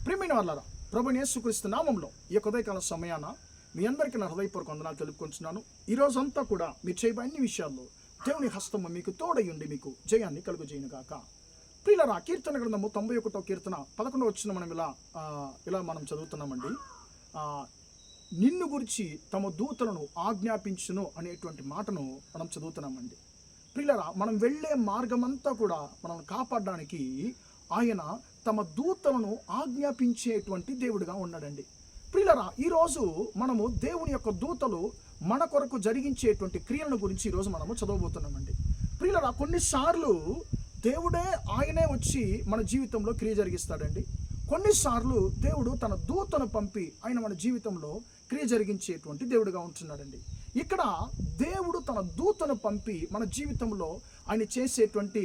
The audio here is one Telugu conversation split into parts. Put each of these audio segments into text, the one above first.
ప్రియమైన వాళ్ళారా, ప్రభువైన యేసుక్రీస్తు నామంలో ఈ యొక్క ఉదయకాల సమయాన మీ అందరికీ నా హృదయపూర్వక వందనాలు తెలుపుకుంటున్నాను. ఈ రోజంతా కూడా మీరు చేయబోయే అన్ని విషయాల్లో దేవుని హస్తము మీకు తోడై ఉండి మీకు జయాన్ని కలుగజేయునుగాక. ప్రియులారా, కీర్తన గ్రంథము 91వ కీర్తన 11వ వచనం మనం ఇలా మనం చదువుతున్నామండి. నిన్ను గురించి తమ దూతలను ఆజ్ఞాపించును అనేటువంటి మాటను మనం చదువుతున్నామండి. ప్రియులారా, మనం వెళ్ళే మార్గమంతా కూడా మనం కాపాడడానికి ఆయన తమ దూతలను ఆజ్ఞాపించేటువంటి దేవుడిగా ఉన్నాడండి. ప్రియులారా, ఈరోజు మనము దేవుని యొక్క దూతలు మన కొరకు జరిగించేటువంటి క్రియలను గురించి ఈరోజు మనము చదవబోతున్నామండి. ప్రియులారా, కొన్నిసార్లు దేవుడే ఆయనే వచ్చి మన జీవితంలో క్రియ జరిగిస్తాడండి. కొన్నిసార్లు దేవుడు తన దూతను పంపి ఆయన మన జీవితంలో క్రియ జరిగించేటువంటి దేవుడిగా ఉంటున్నాడండి. ఇక్కడ దేవుడు తన దూతను పంపి మన జీవితంలో ఆయన చేసేటువంటి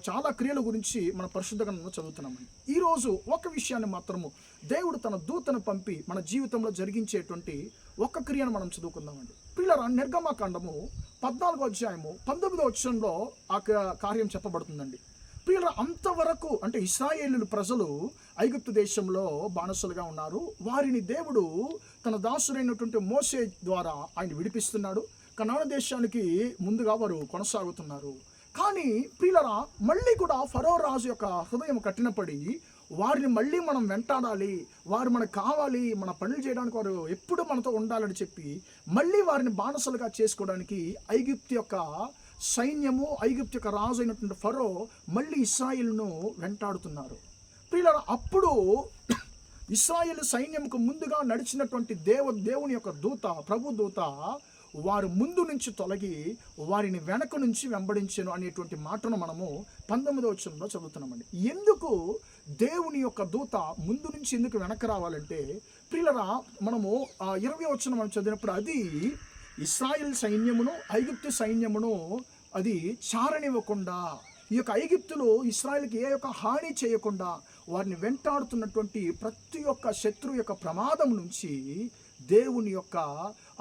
చాలా క్రియల గురించి మన పరిశుద్ధ గ్రంథంలో చదువుతున్నామండి. ఈరోజు ఒక విషయాన్ని మాత్రము దేవుడు తన దూతను పంపి మన జీవితంలో జరిగించేటువంటి ఒక క్రియను మనం చదువుకుందామండి. పిల్లరా, నిర్గమకాండము 14వ అధ్యాయము 19వ వచనంలో ఆ కార్యం చెప్పబడుతుందండి. ప్రియుల, అంతవరకు అంటే ఇశ్రాయేలు ప్రజలు ఐగుప్తు దేశంలో బానిసలుగా ఉన్నారు. వారిని దేవుడు తన దాసుడైనటువంటి మోషే ద్వారా ఆయన విడిపిస్తున్నాడు. కనాను దేశానికి ముందుగా వారు కొనసాగుతున్నారు. కానీ ప్రియులరా, మళ్ళీ కూడా ఫరో రాజు యొక్క హృదయం కఠినపడి వారిని మళ్ళీ మనం వెంటాడాలి, వారు మనకు కావాలి, మన పనులు చేయడానికి వారు ఎప్పుడు మనతో ఉండాలని చెప్పి మళ్ళీ వారిని బానిసలుగా చేసుకోవడానికి ఐగుప్తు యొక్క సైన్యము, ఐగుప్తు యొక్క రాజు అయినటువంటి ఫరో మళ్ళీ ఇశ్రాయేలును వెంటాడుతున్నారు. ప్రియులారా, అప్పుడు ఇశ్రాయేలు సైన్యంకు ముందుగా నడిచినటువంటి దేవుని యొక్క దూత, ప్రభు దూత వారు ముందు నుంచి తొలగి వారిని వెనక నుంచి వెంబడించెను అనేటువంటి మాటను మనము 19వ వచనంలో చదువుతున్నామండి. ఎందుకు దేవుని యొక్క దూత ముందు నుంచి ఎందుకు వెనక రావాలంటే, ప్రియులారా, మనము 20వ వచనం మనం చదివినప్పుడు అది ఇశ్రాయేల్ సైన్యమును ఐగుప్తు సైన్యమును అది చారనివ్వకుండా, ఈ యొక్క ఐగుప్తులు ఇశ్రాయేల్కి ఏ యొక్క హాని చేయకుండా వారిని వెంటాడుతున్నటువంటి ప్రతి ఒక్క శత్రువు యొక్క ప్రమాదం నుంచి దేవుని యొక్క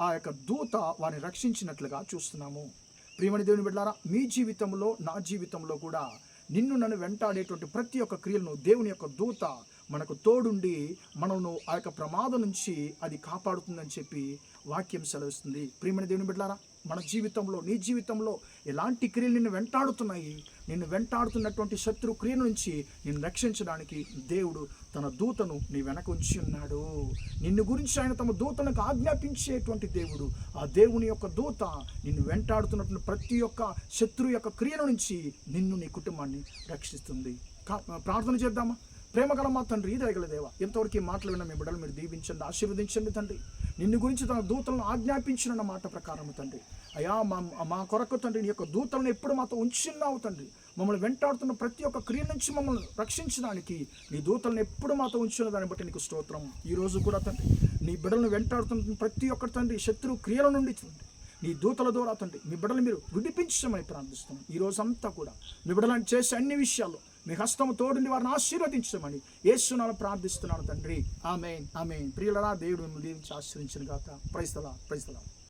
ఆ యొక్క దూత వారిని రక్షించినట్లుగా చూస్తున్నాము. ప్రియమైన దేవుని బిడ్డలారా, మీ జీవితంలో నా జీవితంలో కూడా నన్ను వెంటాడేటువంటి ప్రతి ఒక్క క్రియలను దేవుని యొక్క దూత మనకు తోడుండి మనను ఆ యొక్క ప్రమాదం నుంచి అది కాపాడుతుందని చెప్పి వాక్యం సెలవిస్తుంది. ప్రియమైన దేవుని బిడ్డలారా, మన జీవితంలో నీ జీవితంలో ఎలాంటి క్రియలు నిన్ను వెంటాడుతున్నాయి, నిన్ను వెంటాడుతున్నటువంటి శత్రు క్రియ నుంచి నిన్ను రక్షించడానికి దేవుడు తన దూతను నీ వెనక ఉంచి ఉన్నాడు. నిన్ను గురించి ఆయన తమ దూతలకు ఆజ్ఞాపించేటువంటి దేవుడు. ఆ దేవుని యొక్క దూత నిన్ను వెంటాడుతున్నటువంటి ప్రతి ఒక్క శత్రు యొక్క క్రియల నుంచి నిన్ను, నీ కుటుంబాన్ని రక్షిస్తుంది. ప్రార్థన చేద్దామా? ప్రేమగల మా తండ్రి, దయగల దేవా, ఎంతవరకు మాటలు విన్న మీ బిడ్డలు మీరు దీవించండి, ఆశీర్వదించండి తండ్రి. నిన్ను గురించి తన దూతలను ఆజ్ఞాపించిన మాట ప్రకారం తండ్రి, అయా మా కొరకు తండ్రి నీ యొక్క దూతలను ఎప్పుడు మాతో ఉంచున్నావు తండ్రి. మమ్మల్ని వెంటాడుతున్న ప్రతి ఒక్క క్రియ నుంచి మమ్మల్ని రక్షించడానికి నీ దూతలను ఎప్పుడు మాతో ఉంచిన దాన్ని బట్టి నీకు స్తోత్రం. ఈరోజు కూడా తండ్రి నీ బిడ్డలను వెంటాడుతున్న ప్రతి ఒక్క తండ్రి శత్రు క్రియల నుండి నీ దూతల ద్వారా తండ్రి మీ బిడ్డలు మీరు విడిపించమని ప్రార్థిస్తున్నాం. ఈ రోజంతా కూడా మీ బిడ్డలను చేసే అన్ని విషయాల్లో మీ హస్తము తోడుని వారిని ఆశీర్వదించమని యేసునామములో ప్రార్థిస్తున్నాను తండ్రి. ఆమేన్, ఆమేన్. ప్రియులారా, దేవుడు మిమ్మల్ని దీవించి ఆశీర్వదించును గాక. Praise the lord.